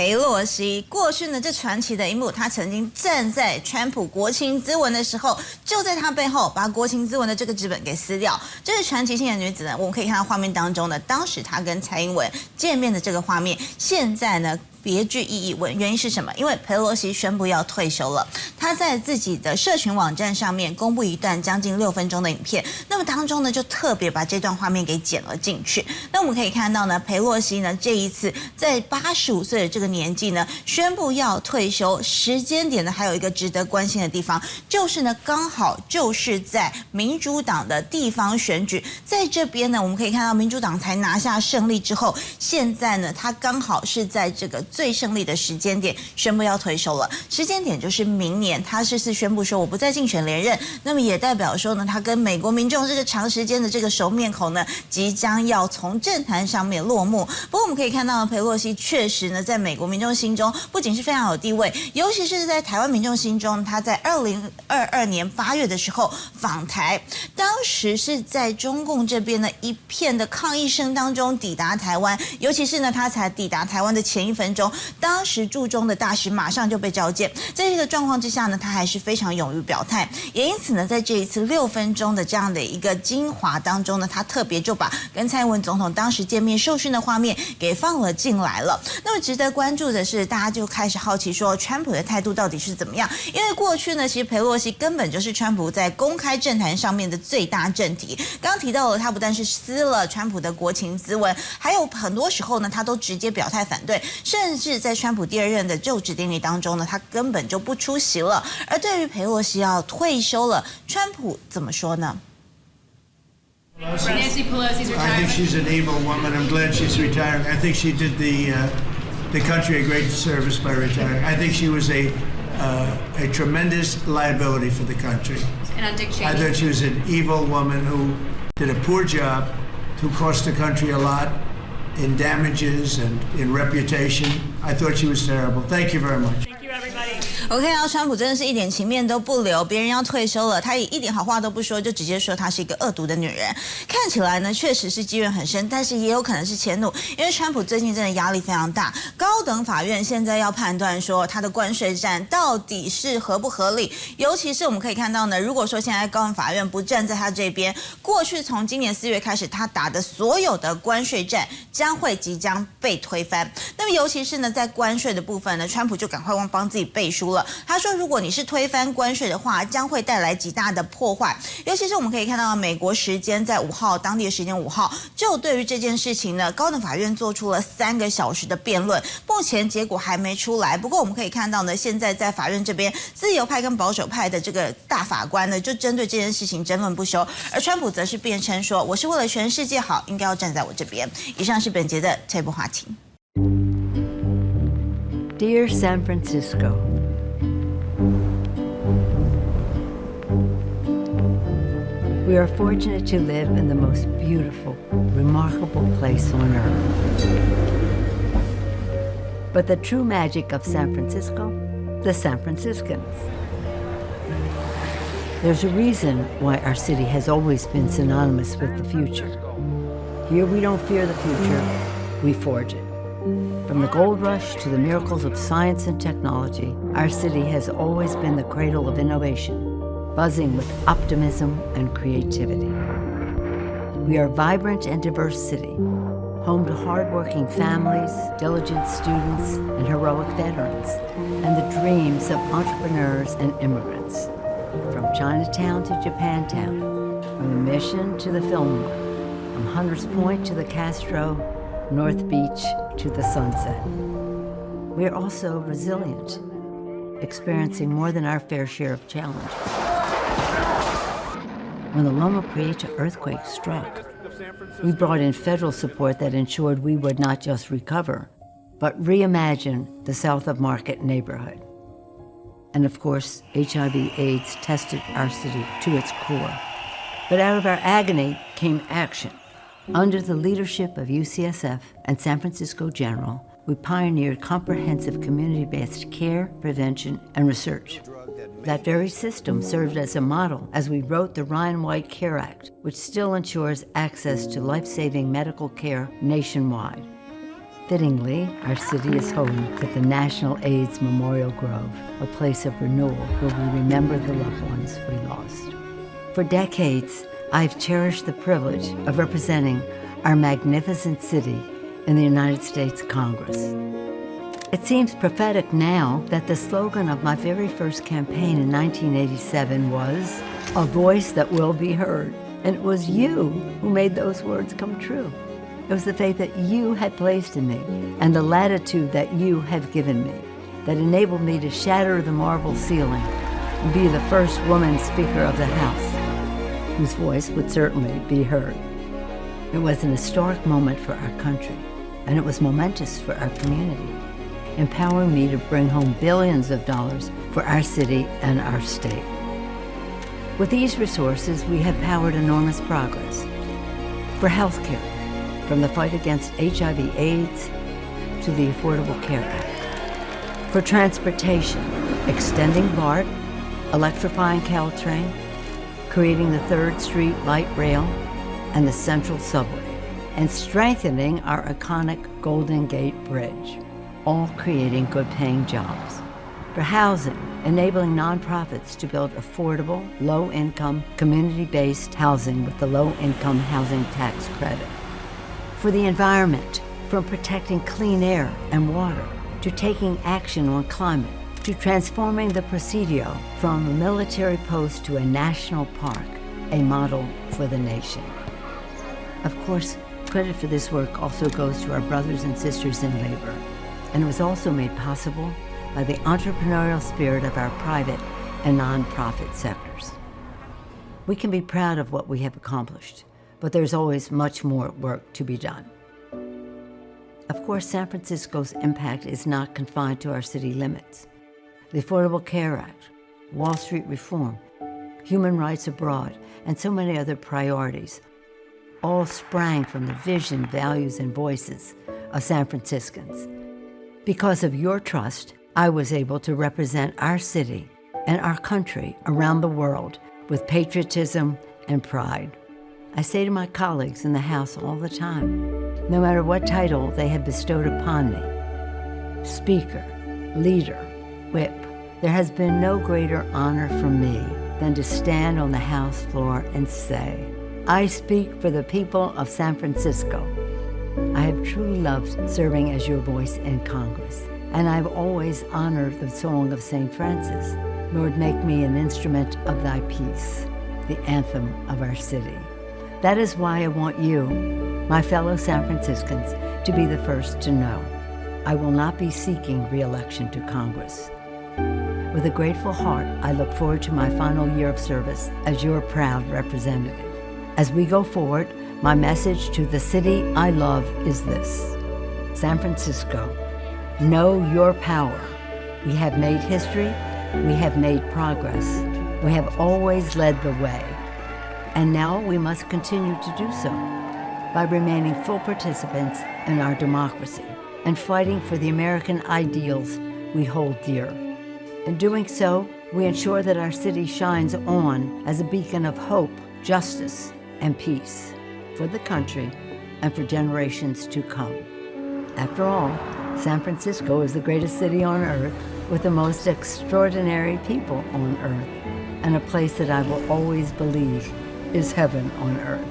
裴洛西。过去呢，这传奇的一幕，她曾经站在川普国情咨文的时候，就在她背后把国情咨文的这个纸本给撕掉。这是传奇性的女子呢，我们可以看到画面当中呢，当时她跟蔡英文见面的这个画面，现在呢别具意义。原因是什么？因为裴洛西宣布要退休了，她在自己的社群网站上面公布一段将近6分钟的影片，那么当中呢就特别把这段画面给剪了进去。那我们可以看到呢，裴洛西呢这一次在85岁的这个年纪呢宣布要退休，时间点呢还有一个值得关心的地方，就是呢刚好就是在民主党的地方选举，在这边呢我们可以看到民主党才拿下胜利之后，现在呢他刚好是在这个最胜利的时间点宣布要退休了，时间点就是明年，他这次宣布说我不再竞选连任，那么也代表说呢，他跟美国民众这个长时间的这个熟面孔呢，即将要从政坛上面落幕。不过我们可以看到，裴洛西确实呢，在美国民众心中不仅是非常有地位，尤其是在台湾民众心中，他在2022年8月的时候访台，当时是在中共这边的一片的抗议声当中抵达台湾，尤其是呢，他才抵达台湾的前1分钟，当时驻中的大使马上就被召见，在这个状况之下呢，他还是非常勇于表态，也因此呢，在这一次6分钟的这样的一个精华当中呢，他特别就把跟蔡英文总统当时见面受训的画面给放了进来了。那么值得关注的是，大家就开始好奇说，川普的态度到底是怎么样？因为过去呢，其实裴洛西根本就是川普在公开政坛上面的最大政敌。刚刚提到了，他不但是撕了川普的国情咨文，还有很多时候呢，他都直接表态反对，甚至在川普第2任的就职典礼当中呢，他根本就不出席了。而对于裴洛西要退休了，川普怎么说呢？ Nancy Pelosi's retirement. I think she's an able woman. I'm glad she's retiring. I think she did the country a great service by retiring. I think she was a tremendous liability for the country. And on Dick Cheney. I thought she was an evil woman who did a poor job, who cost the country a lot in damages and in reputation. I thought she was terrible. Thank you very much. Thank you, everybody. 我看到川普真的是一点情面都不留，别人要退休了，他也一点好话都不说，就直接说她是一个恶毒的女人。看起来呢，确实是积怨很深，但是也有可能是迁怒，因为川普最近真的压力非常大。高等法院现在要判断说他的关税战到底是合不合理，尤其是我们可以看到呢，如果说现在高等法院不站在他这边，过去从今年4月开始他打的所有的关税战将会即将被推翻。那么尤其是呢，在关税的部分呢，川普就赶快帮自己背书了。他说，如果你是推翻关税的话，将会带来极大的破坏。尤其是我们可以看到，美国时间在5号，当地的时间5号，就对于这件事情呢，高等法院做出了3个小时的辩论，目前结果还没出来。不过我们可以看到呢，现在在法院这边，自由派跟保守派的这个大法官呢，就针对这件事情争论不休。而川普则是辩称说，我是为了全世界好，应该要站在我这边。以上是本节的这部话题。Dear San Francisco, we are fortunate to live in the most beautiful, remarkable place on earth. But the true magic of San Francisco, the San Franciscans. There's a reason why our city has always been synonymous with the future. Here we don't fear the future, we forge it. From the gold rush to the miracles of science and technology, our city has always been the cradle of innovation, buzzing with optimism and creativity. We are a vibrant and diverse city, home to hardworking families, diligent students, and heroic veterans, and the dreams of entrepreneurs and immigrants. From Chinatown to Japantown, from the Mission to the Fillmore, from Hunters Point to the Castro, North Beach to the Sunset. We are also resilient, experiencing more than our fair share of challenge. When the Loma Prieta earthquake struck, we brought in federal support that ensured we would not just recover, but reimagine the South of Market neighborhood. And of course, HIV/AIDS tested our city to its core. But out of our agony came action. Under the leadership of UCSF and San Francisco General, we pioneered comprehensive community-based care, prevention, and research. That very system served as a model as we wrote the Ryan White Care Act, which still ensures access to life-saving medical care nationwide. Fittingly, our city is home to the National AIDS Memorial Grove, a place of renewal where we remember the loved ones we lost. For decades, I've cherished the privilege of representing our magnificent city in the United States Congress. It seems prophetic now that the slogan of my very first campaign in 1987 was, "A voice that will be heard." And it was you who made those words come true. It was the faith that you had placed in me and the latitude that you have given me that enabled me to shatter the marble ceiling and be the first woman Speaker of the House, whose voice would certainly be heard. It was an historic moment for our country, and it was momentous for our community, empowering me to bring home billions of dollars for our city and our state. With these resources, we have powered enormous progress. For healthcare, from the fight against HIV/AIDS to the Affordable Care Act. For transportation, extending BART, electrifying Caltrain, creating the 3rd Street Light Rail and the Central Subway, and strengthening our iconic Golden Gate Bridge, all creating good-paying jobs. For housing, enabling nonprofits to build affordable, low-income, community-based housing with the low-income housing tax credit. For the environment, from protecting clean air and water, to taking action on climate, to transforming the Presidio from a military post to a national park, a model for the nation. Of course, credit for this work also goes to our brothers and sisters in labor, and it was also made possible by the entrepreneurial spirit of our private and nonprofit sectors. We can be proud of what we have accomplished, but there's always much more work to be done. Of course, San Francisco's impact is not confined to our city limits. The Affordable Care Act, Wall Street reform, human rights abroad, and so many other priorities all sprang from the vision, values, and voices of San Franciscans. Because of your trust, I was able to represent our city and our country around the world with patriotism and pride. I say to my colleagues in the House all the time, no matter what title they have bestowed upon me, Speaker, Leader, Whip, there has been no greater honor for me than to stand on the House floor and say, I speak for the people of San Francisco. I have truly loved serving as your voice in Congress, and I've always honored the song of St. Francis, Lord, make me an instrument of thy peace, the anthem of our city. That is why I want you, my fellow San Franciscans, to be the first to know. I will not be seeking re-election to Congress. With a grateful heart, I look forward to my final year of service as your proud representative. As we go forward, my message to the city I love is this: San Francisco, know your power. We have made history, we have made progress, we have always led the way. And now we must continue to do so by remaining full participants in our democracy and fighting for the American ideals we hold dear. In doing so, we ensure that our city shines on as a beacon of hope, justice, and peace for the country and for generations to come. After all, San Francisco is the greatest city on earth with the most extraordinary people on earth, and a place that I will always believe is heaven on earth.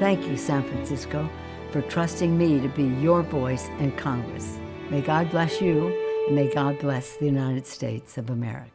Thank you, San Francisco, for trusting me to be your voice in Congress. May God bless you, and may God bless the United States of America.